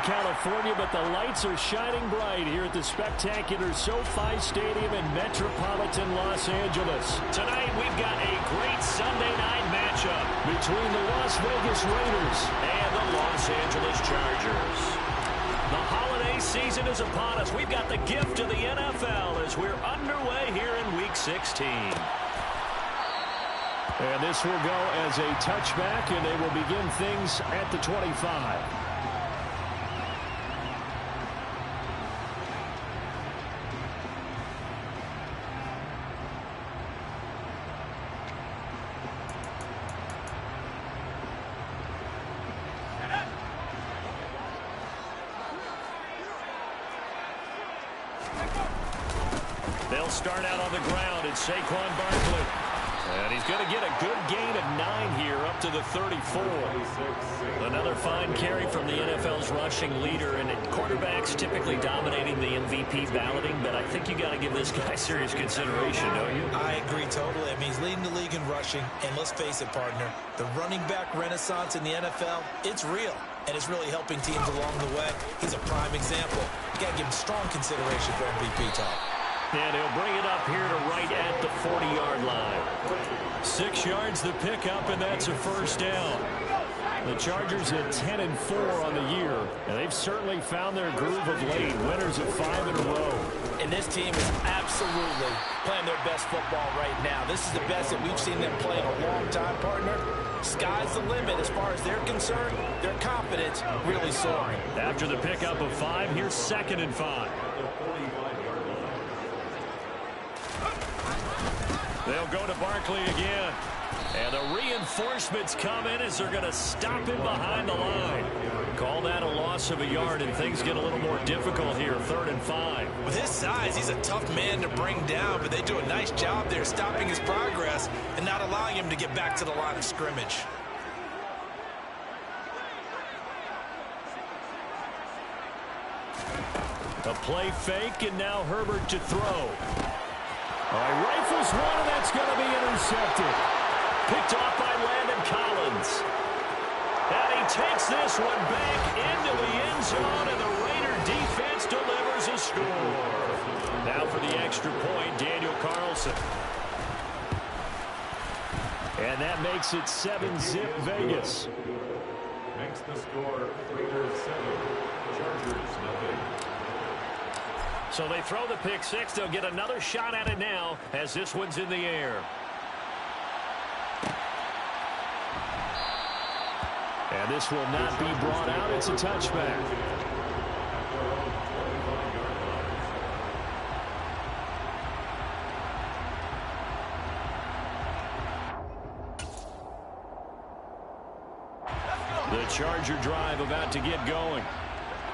California, but the lights are shining bright here at the spectacular SoFi Stadium in metropolitan Los Angeles. Tonight, we've got a great Sunday night matchup between the Las Vegas Raiders and the Los Angeles Chargers. The holiday season is upon us. We've got the gift of the NFL as we're underway here in Week 16. And this will go as a touchback, and they will begin things at the 25. They'll start out on the ground. It's Saquon Barkley. And he's going to get a good gain of 9 here up to the 34. Another fine carry from the NFL's rushing leader. And quarterbacks typically dominating the MVP balloting, but I think you got to give this guy serious consideration, don't you? I agree totally. I mean, he's leading the league in rushing. And let's face it, partner, the running back renaissance in the NFL, it's real. And it's really helping teams along the way. He's a prime example. You got to give him strong consideration for MVP talk. And he'll bring it up here to right at the 40-yard line. 6 yards the pickup, and that's a first down. The Chargers at 10-4 on the year, and they've certainly found their groove of late. Winners of 5 in a row. And this team is absolutely playing their best football right now. This is the best that we've seen them play in a long time, partner. Sky's the limit as far as they're concerned. Their confidence really soaring. After the pickup of 5, here's 2nd and 5. They'll go to Barkley again. And the reinforcements come in as they're going to stop him behind the line. Call that a loss of a yard, and things get a little more difficult here, 3rd and 5. With his size, he's a tough man to bring down, but they do a nice job there stopping his progress and not allowing him to get back to the line of scrimmage. A play fake, and now Herbert to throw. Rifles one, and that's going to be intercepted. Picked off by Landon Collins. And he takes this one back into the end zone, and the Raider defense delivers a score. Now for the extra point, Daniel Carlson. And that makes it 7-zip Vegas. Makes the score Raiders 7, Chargers nothing. So they throw the pick 6. They'll get another shot at it now as this one's in the air. And this will not be brought out. It's a touchback. The Charger drive about to get going.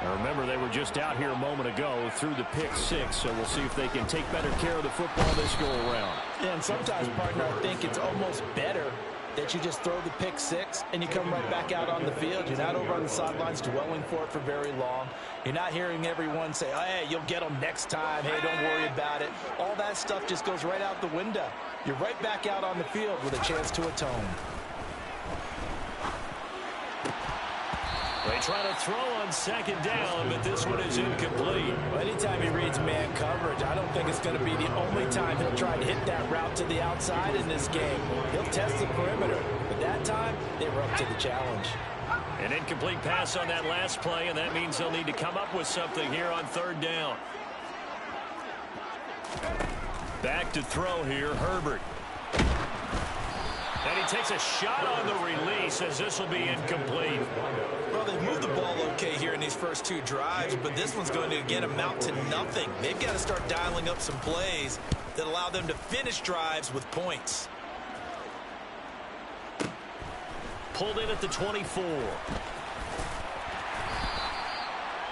Now remember, they were just out here a moment ago through the pick 6, so we'll see if they can take better care of the football this go-around. Yeah, and sometimes, partner, I think it's almost better that you just throw the pick 6 and you come right back out on the field. You're not over on the sidelines dwelling for it for very long. You're not hearing everyone say, oh, hey, you'll get them next time. Hey, don't worry about it. All that stuff just goes right out the window. You're right back out on the field with a chance to atone. They try to throw on 2nd down, but this one is incomplete. Well, anytime he reads man coverage, I don't think it's going to be the only time he'll try to hit that route to the outside in this game. He'll test the perimeter, but that time, they were up to the challenge. An incomplete pass on that last play, and that means they'll need to come up with something here on 3rd down. Back to throw here, Herbert. And he takes a shot on the release as this will be incomplete. Well, they've moved the ball okay here in these first 2 drives, but this one's going to, again, amount to nothing. They've got to start dialing up some plays that allow them to finish drives with points. Pulled in at the 24.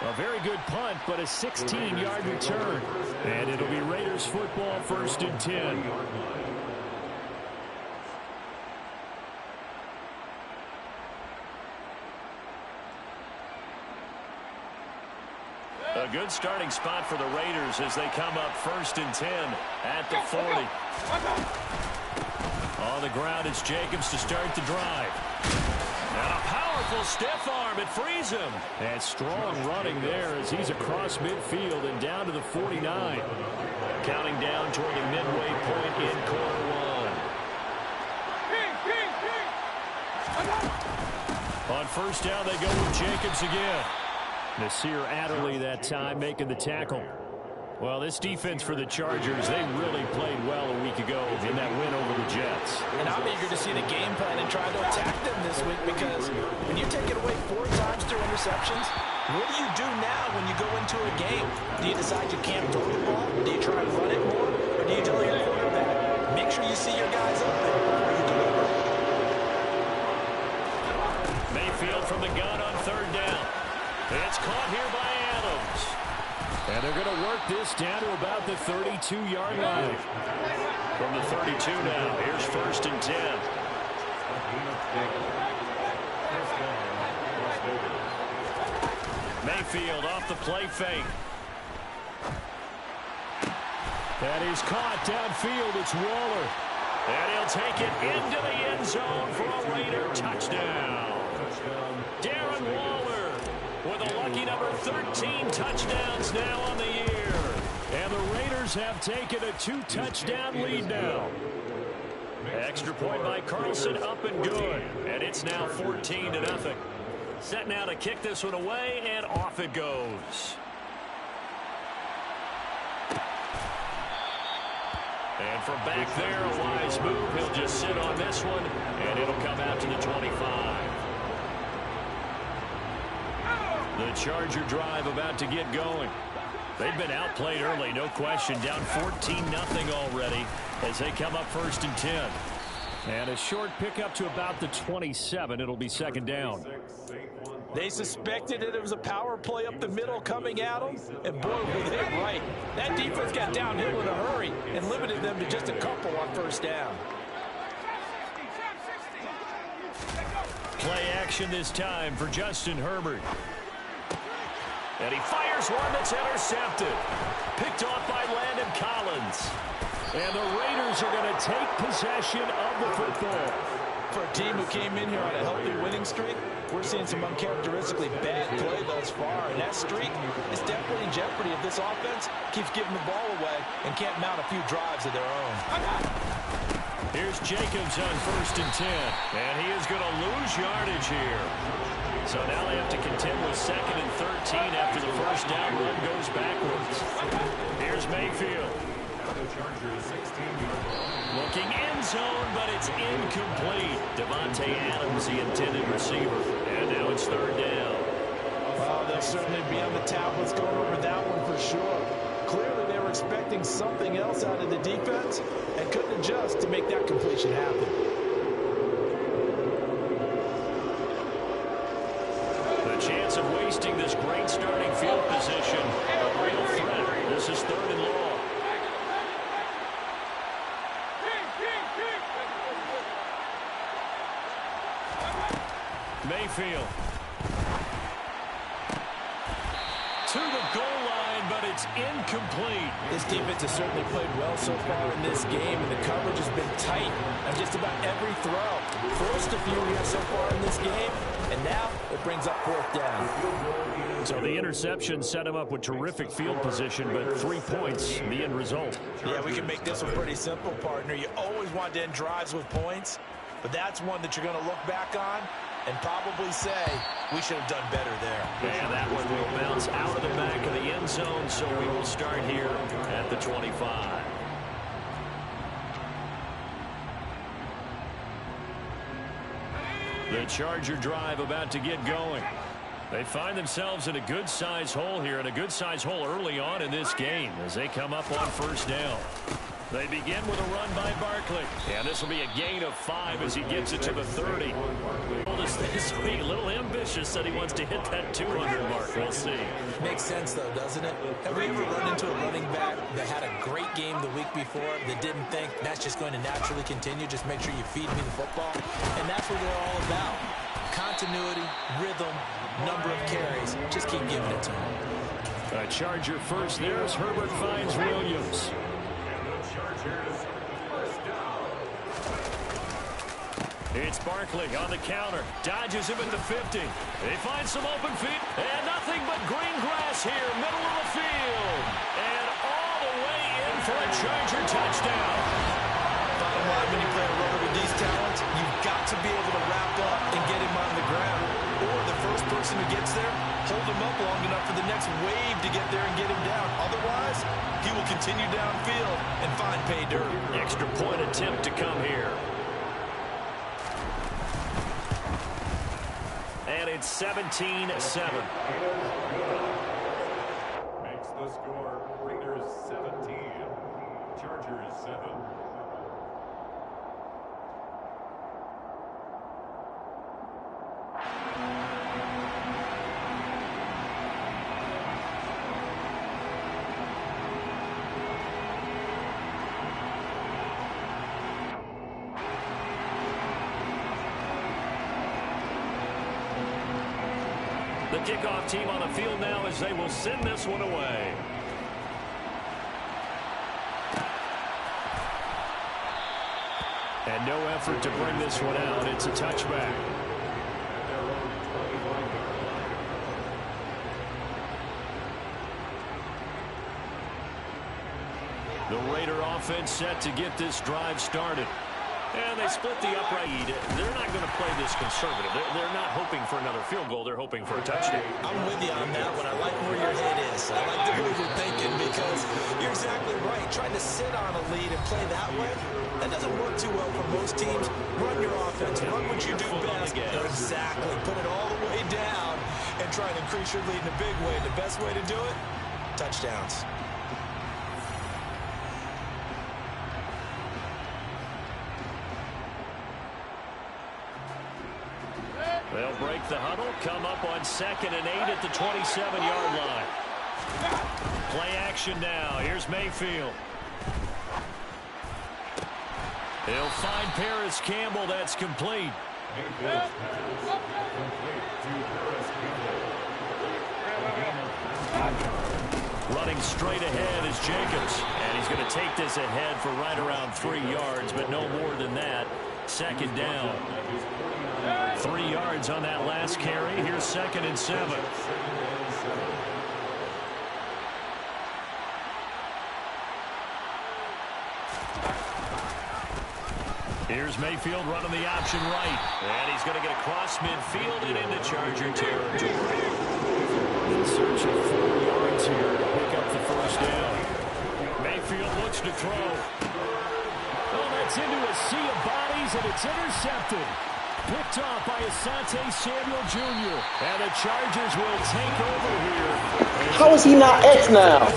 A very good punt, but a 16-yard return. And it'll be Raiders football, 1st and 10. A good starting spot for the Raiders as they come up 1st and 10 at the 40. On the ground, it's Jacobs to start the drive. And a power Powerful stiff arm. It frees him. And strong running there as he's across midfield and down to the 49. Counting down toward the midway point in quarter one. On first down, they go with Jacobs again. Nasir Adderley that time making the tackle. Well, this defense for the Chargers, they really played well a week ago in that win over the Jets. And I'm eager to see the game plan and try to attack them this week, because when you take it away 4 times through interceptions, what do you do now when you go into a game? Do you decide you can't throw the ball? Do you try and run it more? Or do you tell your quarterback, make sure you see your guys open before you deliver? Mayfield from the gun on third down. It's caught here by Adams. And they're going to work this down to about the 32-yard line. From the 32 now, here's first and 10. Mayfield off the play fake. That is caught downfield. It's Waller. And he'll take it into the end zone for a Raider touchdown. Darren Waller with a lucky number 13 touchdowns now on the year. And the Raiders have taken a 2-touchdown lead now. Extra point by Carlson, up and good. And it's now 14-0. Set now to kick this one away, and off it goes. And from back there, a wise move. He'll just sit on this one, and it'll come out to the 25. The Charger drive about to get going. They've been outplayed early, no question. Down 14-0 already as they come up first and 10. And a short pickup to about the 27. It'll be second down. They suspected it was a power play up the middle coming at them, and boy, were they right. That defense got downhill in a hurry and limited them to just a couple on first down. Play action this time for Justin Herbert. And he fires one that's intercepted. Picked off by Landon Collins. And the Raiders are going to take possession of the football. For a team who came in here on a healthy winning streak, we're seeing some uncharacteristically bad play thus far. And that streak is definitely in jeopardy if this offense keeps giving the ball away and can't mount a few drives of their own. Here's Jacobs on first and 10. And he is going to lose yardage here. So now they have to contend with second and 13 after the first down run goes backwards. Here's Mayfield. Looking end zone, but it's incomplete. Devontae Adams, the intended receiver. And now it's third down. Well, they'll certainly be on the tablets going over that one for sure. Clearly they were expecting something else out of the defense and couldn't adjust to make that completion happen. The chance of wasting this great starting field position, a real threat. This is third and long. Mayfield to the goal line, but it's incomplete. This defense has certainly played well so far in this game, and the coverage has been tight on just about every throw. Forced a few here so far in this game, and now it brings up fourth down. So the interception set him up with terrific field position, but 3 points, the end result. Yeah, we can make this one pretty simple, partner. You always want to end drives with points, but that's one that you're going to look back on and probably say, we should have done better there. And that one will bounce out of the back of the end zone, so we will start here at the 25. The Charger drive about to get going. They find themselves in a good-sized hole here, and a good-sized hole early on in this game as they come up on first down. They begin with a run by Barkley. And this will be a gain of 5 as he gets it to the 30. This week, a little ambitious, said he wants to hit that 200 mark. We'll see. Makes sense, though, doesn't it? Have we ever run into a running back that had a great game the week before that didn't think that's just going to naturally continue? Just make sure you feed me the football. And that's what they're all about. Continuity, rhythm, number of carries. Just keep giving it to him. A Charger first there as Herbert finds Williams. It's Barkley on the counter. Dodges him at the 50. They find some open feet. And nothing but green grass here, middle of the field. And all the way in for a Charger touchdown. Bottom line, when you play a runner with these talents, you've got to be able to wrap up and get him on the ground. Or the first person who gets there, hold him up long enough for the next wave to get there and get him down. Otherwise, he will continue downfield and find pay dirt. Extra point attempt to come here. And it's 17-7. Makes the score Raiders 17, Chargers 7. The kickoff team on the field now as they will send this one away. And no effort to bring this one out. It's a touchback. The Raider offense set to get this drive started. And they split the upright. They're not going to play this conservative. They're not hoping for another field goal. They're hoping for a touchdown. I'm with you on that one. I like where your head is. I like the way you're thinking because you're exactly right. Trying to sit on a lead and play that way, that doesn't work too well for most teams. Run your offense. Run what you do best. Exactly. Put it all the way down and try and increase your lead in a big way. The best way to do it, touchdowns. They'll break the huddle, come up on 2nd and 8 at the 27-yard line. Play action now. Here's Mayfield. He'll find Paris Campbell. That's complete. Running straight ahead is Jacobs. And he's going to take this ahead for right around 3 yards, but no more than that. 2nd down. 3 yards on that last carry. Here's 2nd and 7. Here's Mayfield running the option right. And he's going to get across midfield and into Charger territory. In search of 4 yards here to pick up the first down. Mayfield looks to throw. Oh, that's into a sea of bodies, and it's intercepted. Picked off by Asante Samuel Jr. And the Chargers will take over here. How is he not X now?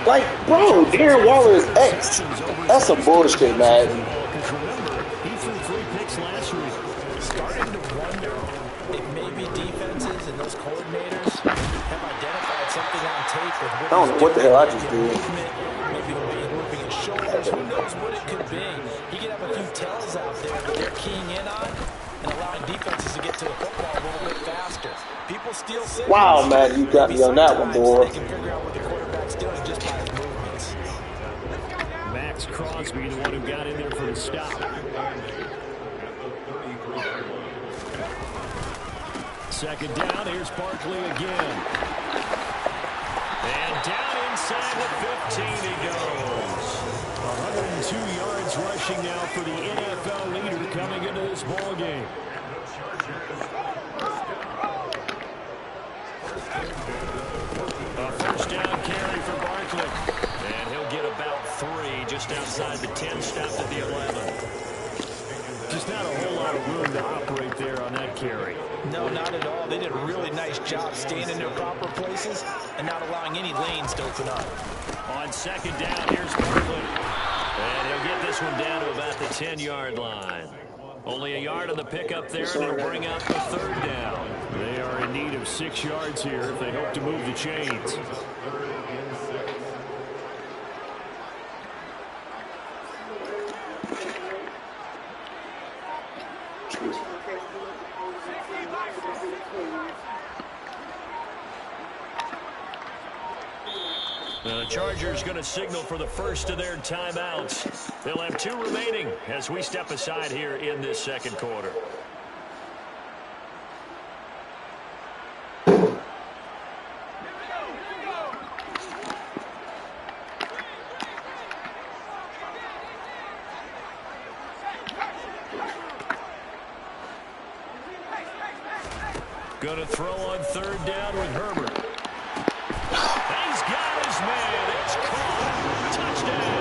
Like, bro, Darren Waller is X. That's some bullshit, man. Remember, he threw 3 picks last week. Starting to wonder if maybe defenses and those coordinators have identified something on tape with I don't know what the hell I just did. Maybe looping his shoulders. Who knows what it could be? He could have a few tells out there that they're keying in on and allowing defenses to get to the football a little bit faster. People steal signals. Wow, man, you got me on that one, boy. They can figure out what the quarterback's doing just by his movements. Max Crosby, the one who got in there for the stop. 2nd down, here's Barkley again. And down inside the 15 he goes. 102 yards rushing now for the NFL leader coming into this ball game. A first down carry for Barkley. And he'll get about 3 just outside the 10, stopped at the 11. Just not a whole lot of room to operate there on that carry. No, not at all. They did a really nice job staying in their proper places and not allowing any lanes to open up. On 2nd down, here's Barkley. And he'll get this one down to about the 10-yard line. Only a yard on the pickup there, and it'll bring out the 3rd down. They are in need of 6 yards here if they hope to move the chains. The Chargers going to signal for the first of their timeouts. They'll have 2 remaining as we step aside here in this second quarter. Going to throw on 3rd down with Herbert. He's got his man. It's caught. Touchdown.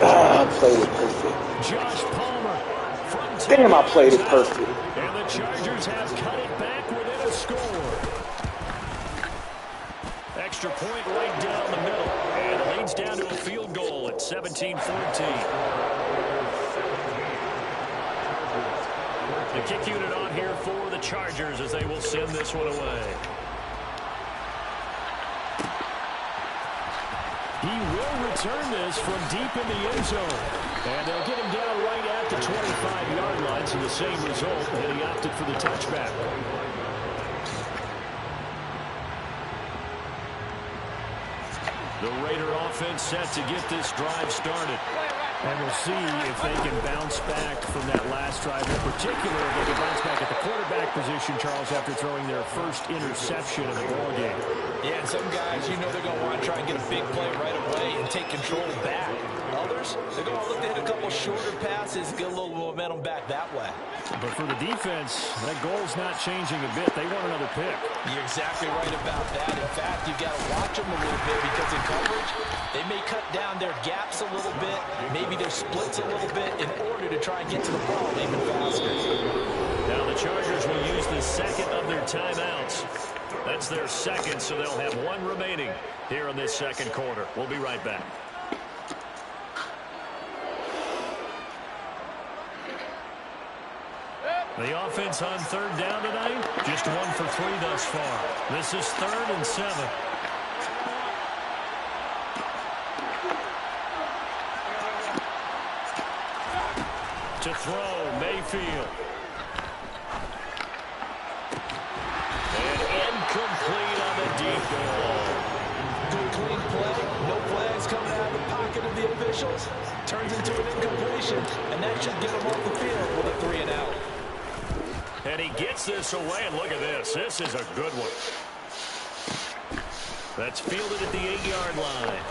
I played it perfect. Josh Palmer from Damn, I played it perfect. And the Chargers have cut it back within a score. Extra point right down the middle. And it leads down to a field goal at 17-14. The kick unit on here for the Chargers as they will send this one away. He will return this from deep in the end zone. And they'll get him down right at the 25-yard line, so the same result, and he opted for the touchback. The Raider offense set to get this drive started. And we'll see if they can bounce back from that last drive. In particular, if they can bounce back at the quarterback position, Charles, after throwing their first interception of the ballgame. Yeah, and some guys, you know they're going to want to try and get a big play right away and take control back. Others, they're going to look to hit a couple shorter passes, get a little momentum back that way. But for the defense, that goal's not changing a bit. They want another pick. You're exactly right about that. In fact, you've got to watch them a little bit because in coverage, they may cut down their gaps a little bit, maybe their splits a little bit in order to try and get to the ball even faster. Now the Chargers will use the second of their timeouts. That's their second, so they'll have 1 remaining here in this second quarter. We'll be right back. The offense on 3rd down tonight, just 1 for 3 thus far. This is 3rd and 7. To throw, Mayfield. And incomplete on the deep ball. Good clean play, no flags coming out of the pocket of the officials. Turns into an incompletion, and that should get him off the field with a 3 and out. And he gets this away, and look at this. This is a good one. That's fielded at the 8-yard line.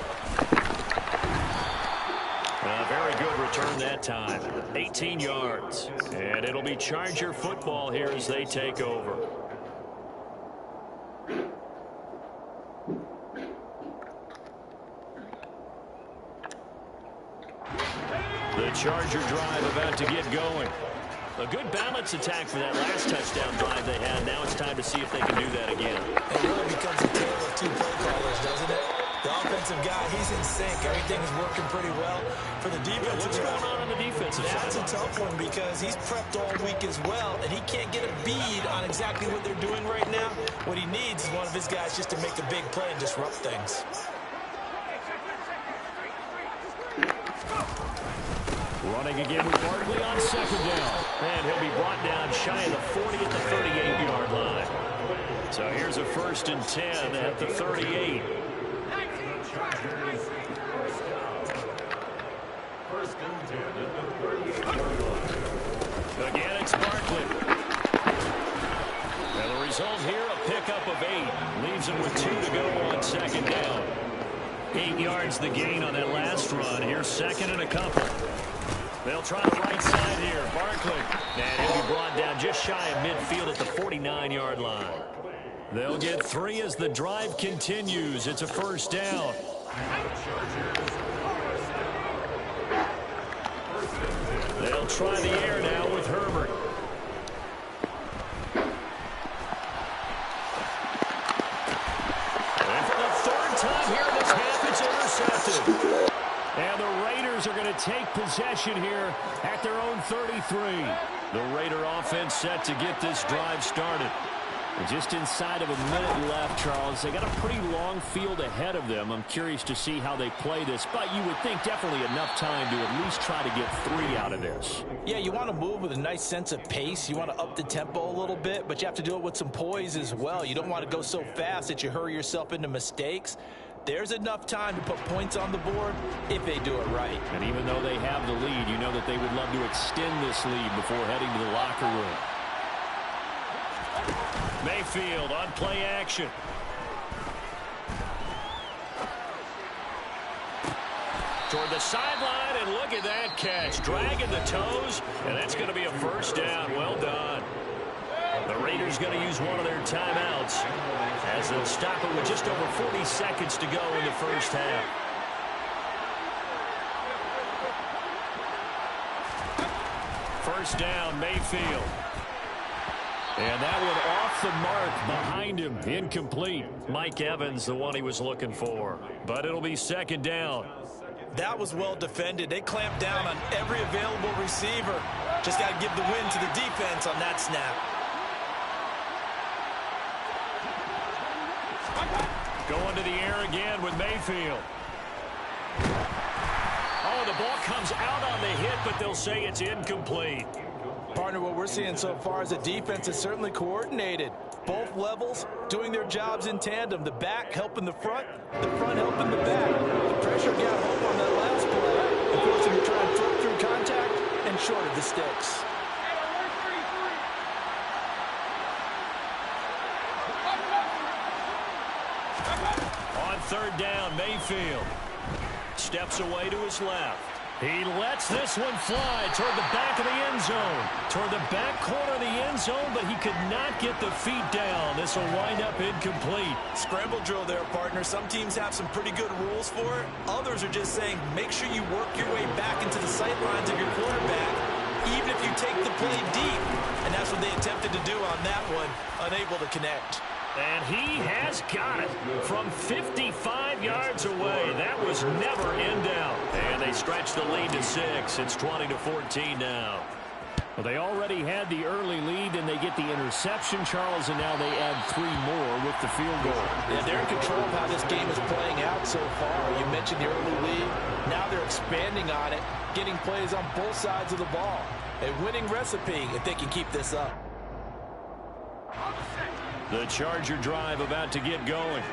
A very good return that time. 18 yards. And it'll be Charger football here as they take over. The Charger drive about to get going. A good balance attack for that last touchdown drive they had. Now it's time to see if they can do that again. It really becomes a tale of 2 play callers, doesn't it? The offensive guy, he's in sync. Everything is working pretty well. For the defensive What's going on the defensive side? That's a tough one because he's prepped all week as well, and he can't get a bead on exactly what they're doing right now. What he needs is one of his guys just to make a big play and disrupt things. Running again with Barkley on 2nd down. And he'll be brought down shy of the 40 at the 38-yard line. So here's a 1st and 10 at the 38. Again, it's Barkley. And the result here, a pickup of 8. Leaves him with 2 to go on 2nd down. 8 yards the gain on that last run. Here's 2nd and a couple. They'll try the right side here. Barkley. And he'll be brought down just shy of midfield at the 49-yard line. They'll get 3 as the drive continues. It's a 1st down. They'll try the air now with Herbert. And for the 3rd time here in this half, it's intercepted. And the Raiders are going to take possession here at their own 33. The Raider offense set to get this drive started. And just inside of a minute left, Charles. They got a pretty long field ahead of them. I'm curious to see how they play this, but you would think definitely enough time to at least try to get 3 out of this. Yeah, you want to move with a nice sense of pace. You want to up the tempo a little bit, but you have to do it with some poise as well. You don't want to go so fast that you hurry yourself into mistakes. There's enough time to put points on the board if they do it right. And even though they have the lead, you know that they would love to extend this lead before heading to the locker room. Mayfield on play action. Toward the sideline, and look at that catch. Dragging the toes, and that's going to be a first down. Well done. The Raiders going to use one of their timeouts as they'll stop it with just over 40 seconds to go in the first half. First down, Mayfield. And that one off the mark behind him. Incomplete. Mike Evans, the one he was looking for. But it'll be second down. That was well defended. They clamped down on every available receiver. Just got to give the win to the defense on that snap. Going to the air again with Mayfield. Oh, the ball comes out on the hit, but they'll say it's incomplete. Partner, what we're seeing so far is the defense is certainly coordinated. Both levels doing their jobs in tandem. The back helping the front helping the back. The pressure got home on that last play and forced him to try and throw through contact and short of the sticks. On third down, Mayfield steps away to his left. He lets this one fly toward the back of the end zone. Toward the back corner of the end zone, but he could not get the feet down. This will wind up incomplete. Scramble drill there, partner. Some teams have some pretty good rules for it. Others are just saying, make sure you work your way back into the sight lines of your quarterback, even if you take the play deep. And that's what they attempted to do on that one, unable to connect. And he has got it from 55 yards away. That was never in doubt. And they stretch the lead to 6. It's 20-14 now. Well, they already had the early lead, and they get the interception, Charles, and now they add 3 more with the field goal. Yeah, they're in control of how this game is playing out so far. You mentioned the early lead. Now they're expanding on it, getting plays on both sides of the ball. A winning recipe if they can keep this up. The Charger drive about to get going.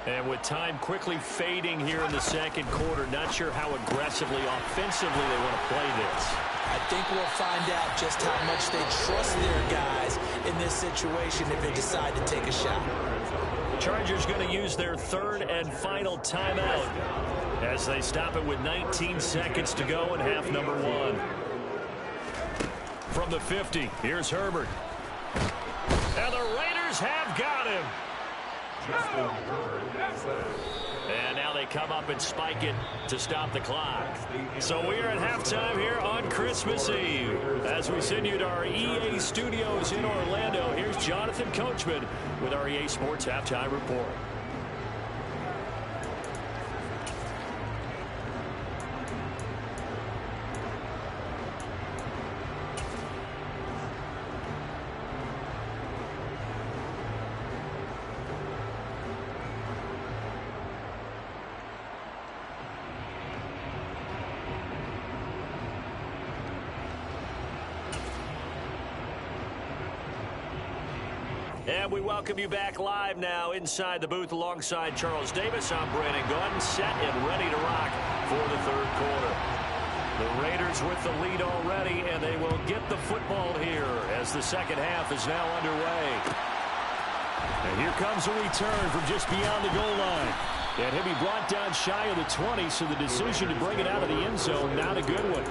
And with time quickly fading here in the second quarter, not sure how aggressively, offensively they want to play this. I think we'll find out just how much they trust their guys in this situation if they decide to take a shot. Chargers going to use their third and final timeout as they stop it with 19 seconds to go in half number 1. From the 50, here's Herbert. And the Raiders have got him. And now they come up and spike it to stop the clock. So we are at halftime here on Christmas Eve. As we send you to our EA studios in Orlando, here's Jonathan Coachman with our EA Sports Halftime Report. And we welcome you back live now inside the booth alongside Charles Davis. I'm Brandon Gunn, set and ready to rock for the third quarter. The Raiders with the lead already, and they will get the football here as the second half is now underway. And here comes a return from just beyond the goal line. And he'll be brought down shy of the 20, so the decision to bring it out of the end zone, not a good one.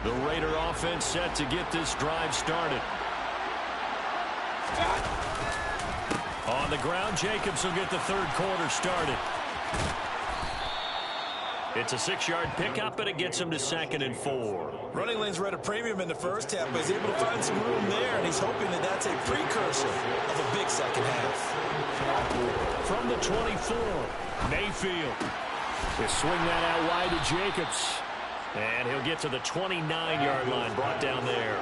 The Raider offense set to get this drive started. On the ground, Jacobs will get the third quarter started. It's a 6-yard pickup, and it gets him to 2nd and 4. Running lanes were at a premium in the first half, but he's able to find some room there, and he's hoping that that's a precursor of a big second half. From the 24, Mayfield. They swing that out wide to Jacobs. And he'll get to the 29-yard line, brought down there.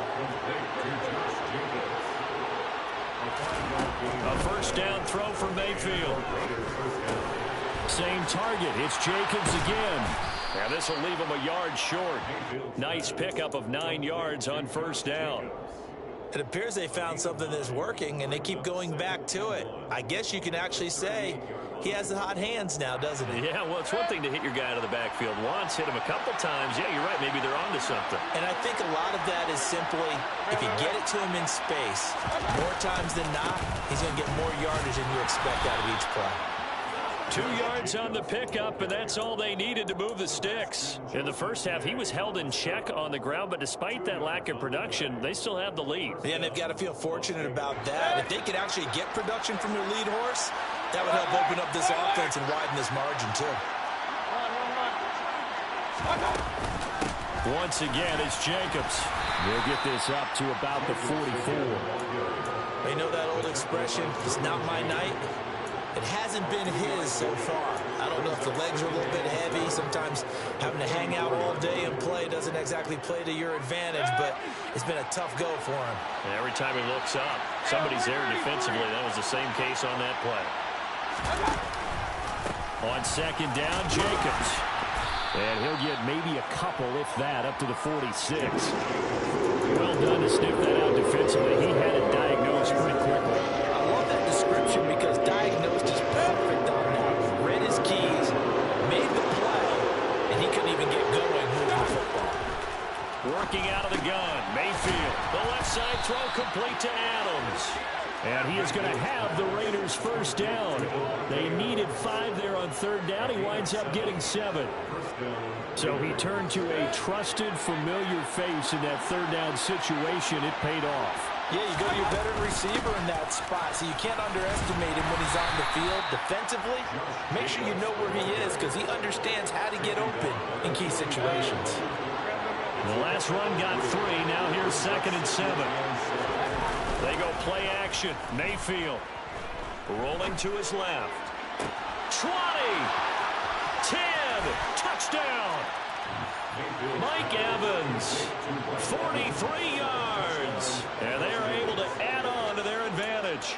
A first down throw for Mayfield. Same target. It's Jacobs again. And this will leave him a yard short. Nice pickup of 9 yards on first down. It appears they found something that's working, and they keep going back to it. I guess you can actually say he has the hot hands now, doesn't he? Yeah, well, it's one thing to hit your guy out of the backfield once, hit him a couple times. Yeah, you're right. Maybe they're onto something. And I think a lot of that is simply if you get it to him in space, more times than not, he's going to get more yardage than you expect out of each play. 2 yards on the pickup, and that's all they needed to move the sticks. In the first half, he was held in check on the ground, but despite that lack of production, they still have the lead. Yeah, and they've got to feel fortunate about that. If they could actually get production from their lead horse, that would help open up this offense and widen this margin, too. Once again, it's Jacobs. They'll get this up to about the 44. You know that old expression, it's not my night? It hasn't been his so far. I don't know if the legs are a little bit heavy. Sometimes having to hang out all day and play doesn't exactly play to your advantage, but it's been a tough go for him. And every time he looks up, somebody's there defensively. That was the same case on that play. On second down, Jacobs. And he'll get maybe a couple, if that, up to the 46. Well done to sniff that out defensively. He had it diagnosed pretty quickly. I love that description because diagnosed is perfect on that. Read his keys, made the play, and he couldn't even get going moving the football. Working out of the gun, Mayfield. The left side throw complete to Adams. And he is going to have the Raiders first down. They needed 5 there on third down. He winds up getting 7. So he turned to a trusted, familiar face in that third down situation. It paid off. Yeah, you got your veteran receiver in that spot, so you can't underestimate him when he's on the field. Defensively, make sure you know where he is because he understands how to get open in key situations. The last run got 3. Now here's 2nd and 7. They go play action. Mayfield rolling to his left. 20, 10, touchdown. Mike Evans, 43 yards. And they are able to add on to their advantage.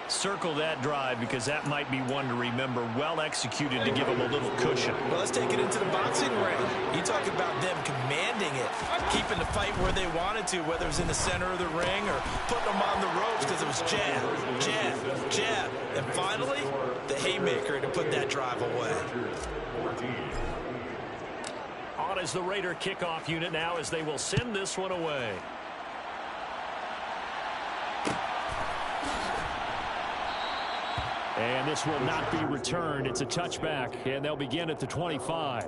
Circle that drive because that might be one to remember. Well executed to give them a little cushion. Well, let's take it into the boxing ring. You talk about them commanding it, keeping the fight where they wanted to, whether it was in the center of the ring or putting them on the ropes because it was jab, jab, jab. And finally, the haymaker to put that drive away. On is the Raider kickoff unit now as they will send this one away. And this will not be returned. It's a touchback, and they'll begin at the 25.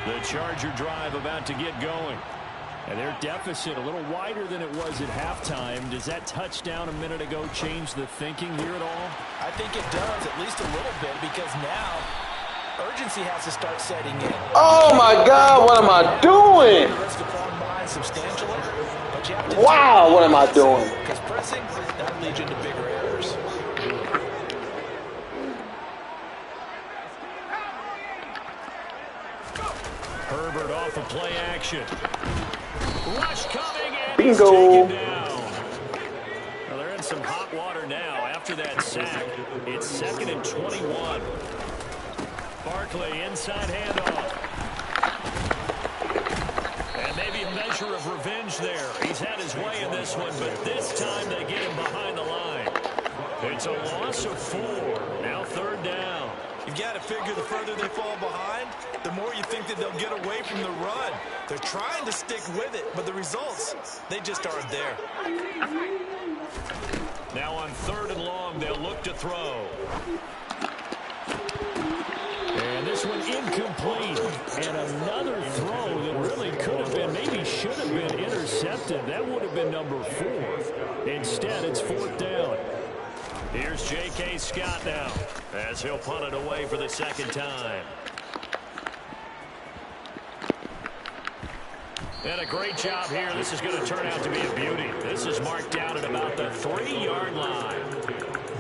The Charger drive about to get going. And their deficit a little wider than it was at halftime. Does that touchdown a minute ago change the thinking here at all? I think it does, at least a little bit, because now urgency has to start setting in. Oh, my God, what am I doing? Wow, what am I doing? Because pressing, that leads you into bigger errors. Herbert off of play action. Rush coming and Bingo. he's taken down. Well, they're in some hot water now after that sack. It's 2nd and 21. Barkley inside handoff. And maybe a measure of revenge there. He's had his way in this one, but this time they get him behind the line. It's a loss of 4. Now 3rd down. You've got to figure the further they fall behind, the more you think that they'll get away from the run. They're trying to stick with it, but the results, they just aren't there. Now on 3rd and long, they'll look to throw. And this one incomplete. And another throw that really could have been, maybe should have been intercepted. That would have been number 4. Instead, it's 4th down. Here's J.K. Scott now as he'll punt it away for the 2nd time. And a great job here. This is going to turn out to be a beauty. This is marked down at about the 3-yard line.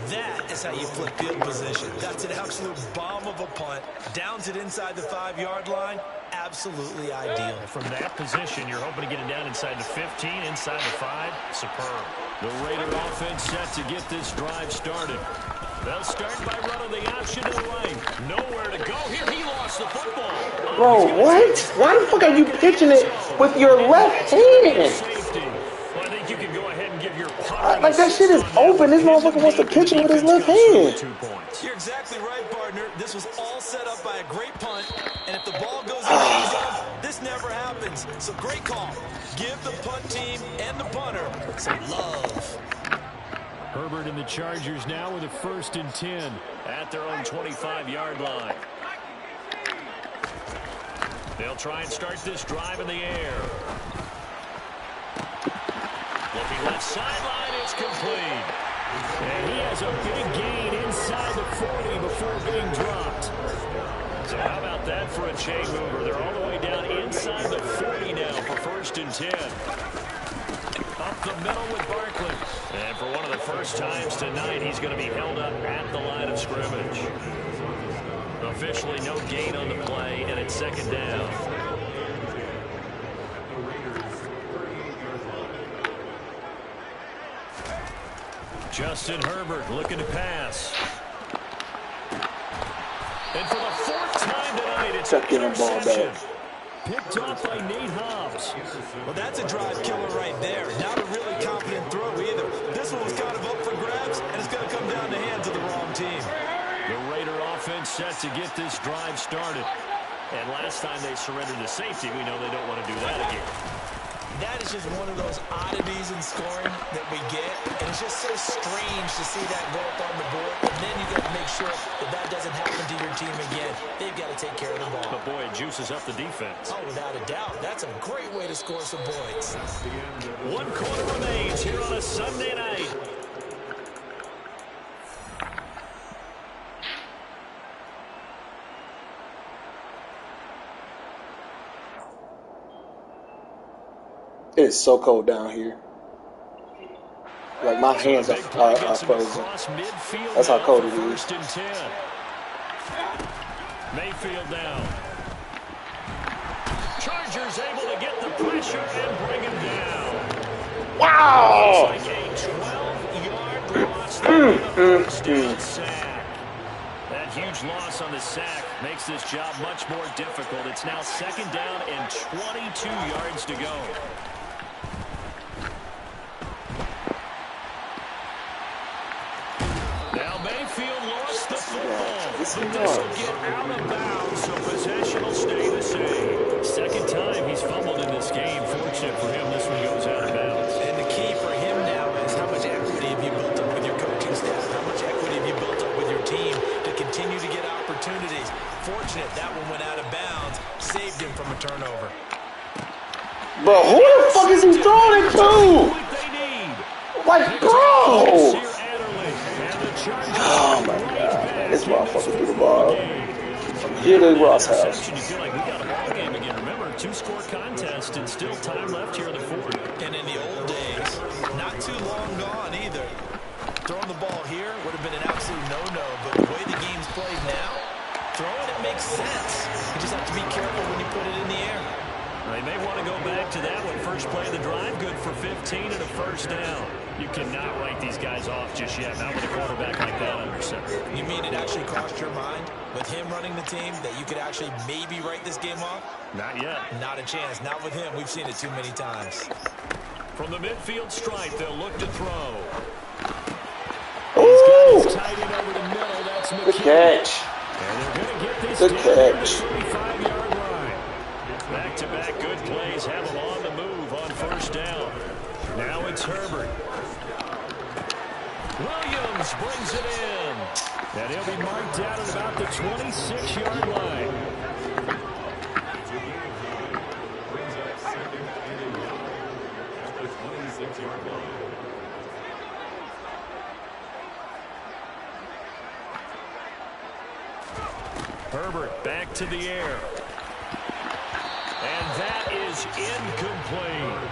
That is how you flip field position. That's an absolute bomb of a punt. Downs it inside the 5-yard line. Absolutely ideal. From that position, you're hoping to get it down inside the 15, inside the 5. Superb. The Raider offense set to get this drive started. They'll start by running the option to the right. Nowhere to go here. He lost the football. Bro, what? Why the fuck are you pitching it with your left hand? I think you can go ahead and give your Like, that shit is open. This motherfucker wants to pitch it with his left hand. You're exactly right, partner. This was all set up by a great punt, and if the ball goes in the end zone, this never happens. So great call. Give the punt team and the punter some love. Herbert and the Chargers now with a 1st and 10 at their own 25-yard line. They'll try and start this drive in the air. Looking left sideline, it's complete. And he has a big gain inside the 40 before being dropped. So how about that for a chain mover? They're all the way down inside the 40 now for 1st and 10. Up the middle with Barkley. And for one of the first times tonight, he's going to be held up at the line of scrimmage. Officially no gain on the play, and it's 2nd down. Justin Herbert looking to pass. And for the 4th time tonight, it's an interception. Picked off by Nate Hobbs. Well, that's a drive killer right there. Not a really confident throw either. This one was kind of up for grabs, and it's going to come down the hands of the wrong team. The Raider offense set to get this drive started. And last time they surrendered to safety, we know they don't want to do that again. That is just one of those oddities in scoring that we get. And it's just so strange to see that go up on the board. And then you got to make sure that that doesn't happen to your team again. They've got to take care of the ball. But boy, it juices up the defense. Oh, without a doubt. That's a great way to score some points. 1 quarter remains here on a Sunday night. It's so cold down here. Like, my hands are frozen. That's how cold it is. 1st and 10. Mayfield down. Chargers able to get the pressure and bring him down. Wow! Like a 12-yard loss there on the first down sack. That huge loss on the sack makes this job much more difficult. It's now 2nd down and 22 yards to go. Mayfield lost the football, but this will get out of bounds, so possession will stay the same. 2nd time he's fumbled in this game. Fortunate for him, this one goes out of bounds. And the key for him now is how much equity have you built up with your coaching staff? How much equity have you built up with your team to continue to get opportunities? Fortunate that one went out of bounds, saved him from a turnover. Bro, who the fuck is he throwing it to? Like, bro! Oh my god, this motherfucker threw the ball. Here to Ross house. You feel like we got a ball game again. Remember, 2-score contest and still time left here in the 4th. And in the old days, not too long gone either. Throwing the ball here would have been an absolute no-no, but the way the game's played now, throwing it makes sense. You just have to be careful when you put it in the air. They may want to go back to that one. First play of the drive, good for 15 and a 1st down. You cannot write these guys off just yet, not with a quarterback like that under center. You mean it actually crossed your mind with him running the team that you could actually maybe write this game off? Not yet. Not a chance. Not with him. We've seen it too many times. From the midfield stripe, they'll look to throw. Ooh! He's got his tight end over the middle. That's Good catch. And they're going to get this Good catch. 35-yard line. Back-to-back good plays have them on the move on 1st down. Now it's Herbert. Williams brings it in. And he'll be marked down at about the 26-yard line. Herbert back to the air. And that is incomplete.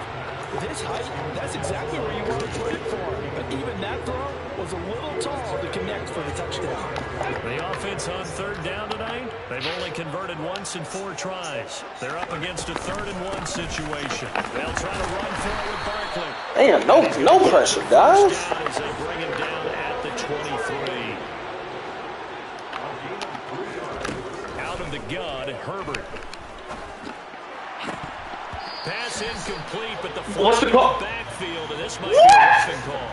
With his height, that's exactly where you want to put it for him. But even that throw was a little tall to connect for the touchdown. The offense on 3rd down tonight, they've only converted once in 4 tries. They're up against a 3rd and 1 situation. They'll try to run for it with Barkley. Damn, no pressure, guys. As they bring him down at the 23. Out of the gun. Herbert. Pass incomplete, but the flag in the backfield, and this might be a roughing call.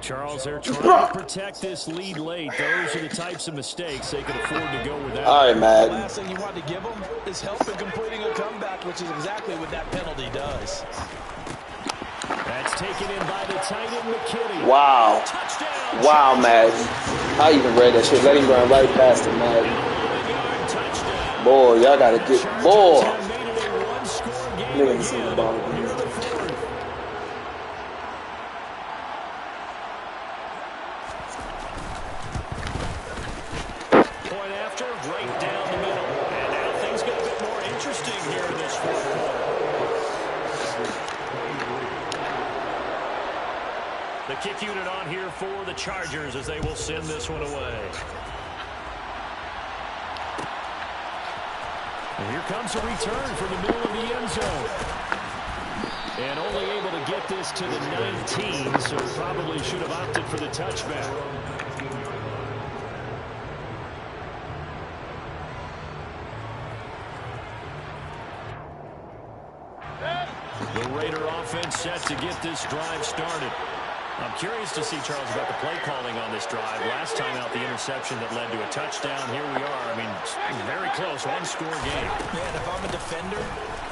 Charles, they're trying to protect this lead late. Those are the types of mistakes they can afford to go without. All right, man. The last thing you want to give them is help in completing a comeback, which is exactly what that penalty does. That's taken in by the tight end, McKinney. Wow. Touchdown. Wow, Madden. I even read that shit. Let him run right past him, Madden. Boy, y'all got to get... Boy. Nigga can see the ball. Point after, right down the middle. And now things get a bit more interesting here in this fourth quarter. The kick unit on here for the Chargers as they will send this one away. And here comes a return from the middle of the end zone. And only able to get this to the 19, so probably should have opted for the touchback. The Raider offense set to get this drive started. I'm curious to see, Charles, about the play calling on this drive. Last time out, the interception that led to a touchdown. Here we are. I mean, very close, one-score game. Man, if I'm a defender,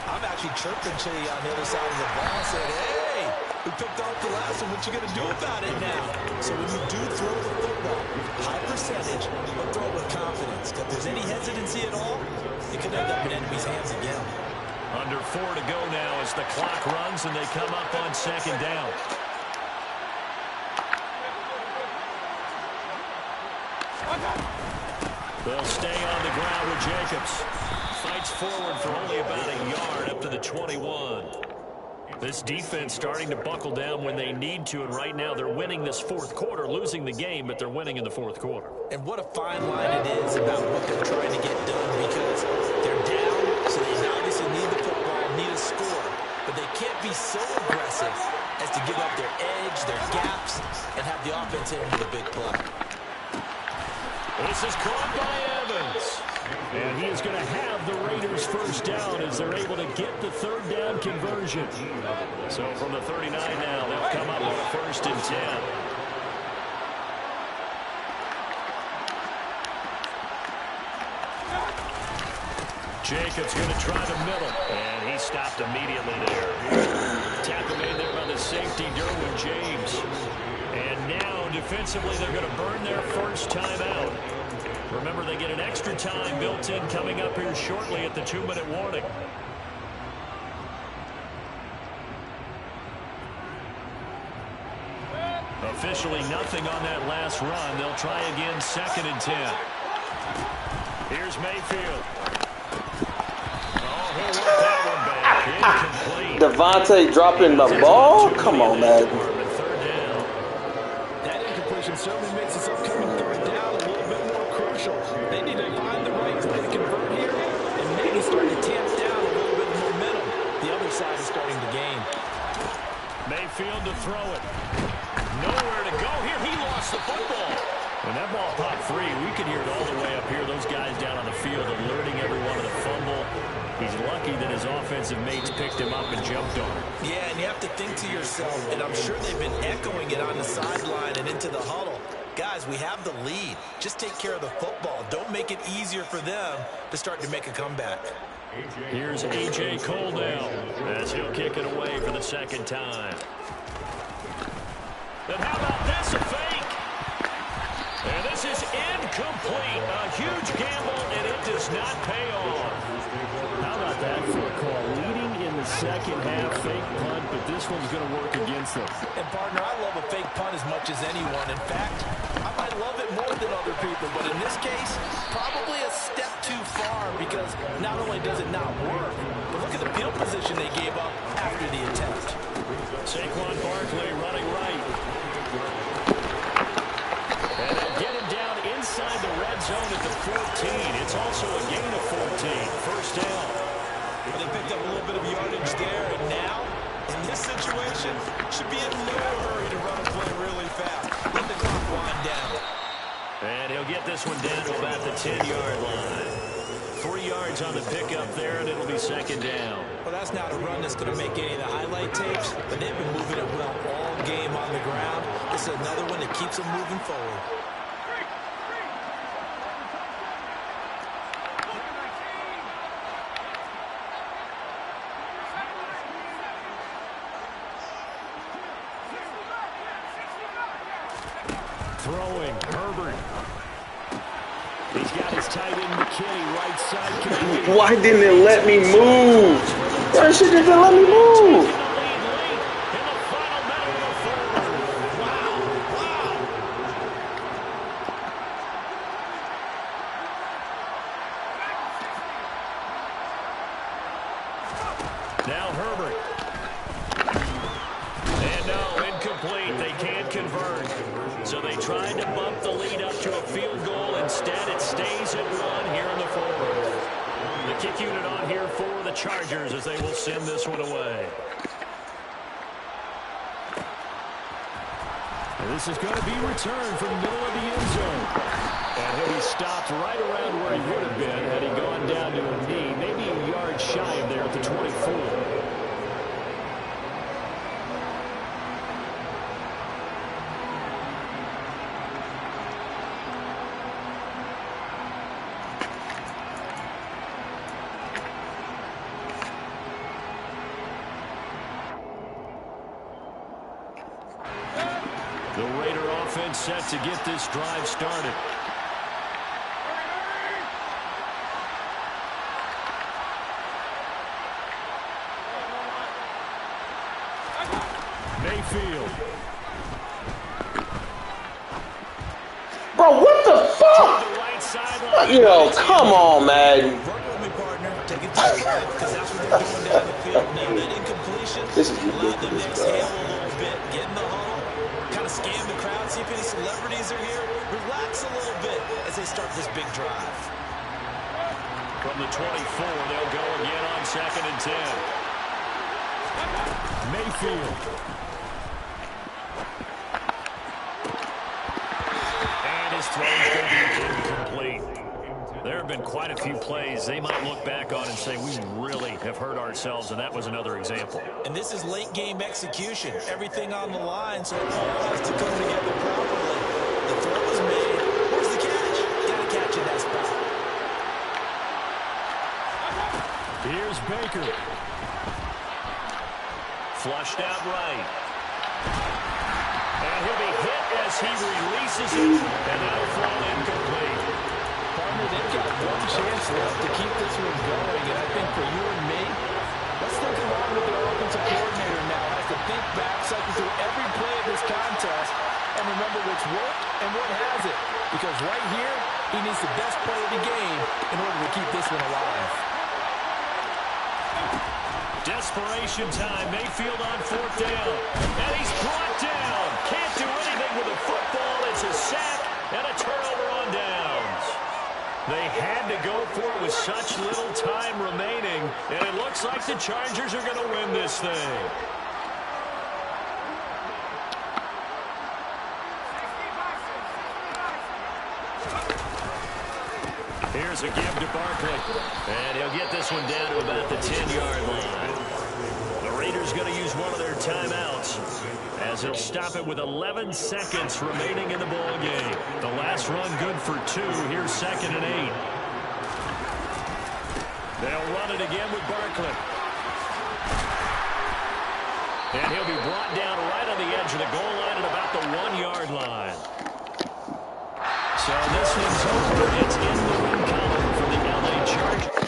I'm actually chirping to you on the other side of the ball and saying, hey, we picked off the last one. What you going to do about it now? So when you do throw the football, high percentage, but throw it with confidence. If there's any hesitancy at all, it could end up in enemy's hands again. Under 4 to go now as the clock runs and they come up on second down. They'll stay on the ground with Jacobs. Fights forward for only about a yard up to the 21. This defense starting to buckle down when they need to, and right now they're winning this fourth quarter, losing the game, but they're winning in the fourth quarter. And what a fine line it is about what they're trying to get done, because they're down, so they obviously need the football, need a score, but they can't be so aggressive as to give up their edge, their gaps, and have the offense hit into the big play. This is caught by Evans. And he is going to have the Raiders first down as they're able to get the third down conversion. So from the 39 now, they'll come up on a 1st and 10. Jacobs going to try the middle, and he stopped immediately there. Tackle made there by the safety, Derwin James. And now, defensively, they're going to burn their first time out. Remember, they get an extra time built in coming up here shortly at the 2-minute warning. Officially nothing on that last run. They'll try again 2nd and 10. Here's Mayfield. Oh, he'll work that one back. Incomplete. Devontae dropping the ball? Come on, man. That incompletion certainly makes this upcoming third down a little bit more crucial. They need to find the right play to convert here and maybe start to tamp down a little bit of momentum. The other side is starting to gain. Mayfield to throw it. Nowhere to go here. He lost the football. When that ball popped free, we could hear it all the way up here. Those guys down on the field alerting everyone of the fumble. He's lucky that his offensive mates picked him up and jumped on him. Yeah, and you have to think to yourself, and I'm sure they've been echoing it on the sideline and into the huddle. Guys, we have the lead. Just take care of the football. Don't make it easier for them to start to make a comeback. Here's A.J. Cole now as he'll kick it away for the 2nd time. And how about this, a fake? And this is incomplete. A huge gamble, and it does not pay off. How about that for a call? Leading in the second half, fake punt, but this one's going to work against them. And, partner, I love a fake punt as much as anyone. In fact, I might love it more than other people, but in this case, probably a step too far, because not only does it not work, but look at the field position they gave up after the attempt. Saquon Barkley running right. And they'll get him down inside the red zone at the 14. It's also a gain of 14. First down. Well, they picked up a little bit of yardage there, and now, in this situation, should be in no hurry to run a play really fast. Let the clock wind down. And he'll get this one down to about the 10-yard line. 3 yards on the pickup there, and it'll be second down. Well, that's not a run that's going to make any of the highlight tapes, but they've been moving it well all game on the ground. This is another one that keeps them moving forward. Throwing, Herbert. He's got his tight end McKinney right side. Why didn't it let me move? That shit just didn't let me move. Now Herbert. And no, incomplete. They can't convert. So they tried to bump the lead up to a field goal. Instead, it stays at 1 here in the fourth. The kick unit on here for the Chargers as they will send this one away. And this is going to be returned from the middle of the end zone. And he'll be stopped right around where he would have been had he gone down to a knee, maybe a yard shy of there at the 24. The Raider offense set to get this drive started. Mayfield. Bro, what the fuck? Yo, come on, man. This is ridiculous, bro. Scan the crowd, see if any celebrities are here. Relax a little bit as they start this big drive. From the 24, they'll go again on 2nd and 10. Mayfield. And his throw's going to be incomplete. There have been quite a few plays they might look back on and say, we really have hurt ourselves, and that was another example. And this is late game execution. Everything on the line, so it all has to come together properly. The throw was made. Where's the catch? Got to catch it that spot. Here's Baker. Flushed out right. And he'll be hit as he releases it, and that'll fall incomplete. Partner, they've got one chance left to keep this one going, and I think for you and me, let's look along with their offensive coordinator now. Has to think back, cycle through every play of this contest, and remember what's worked and what hasn't. Because right here, he needs the best play of the game in order to keep this one alive. Desperation time. Mayfield on 4th down. And he's brought down. Can't do anything with the football. It's a sack and a turnover on downs. They had to go for it with such little time remaining, and it looks like the Chargers are going to win this thing. Here's a give to Barkley, and he'll get this one down to about the 10-yard line. The Raiders going to use one of their timeouts as they'll stop it with 11 seconds remaining in the ball game. The last run good for 2. Here's 2nd and 8. They'll run it again with Barkley. And he'll be brought down right on the edge of the goal line at about the 1-yard line. So this one's over. It's in the win column for the LA Chargers.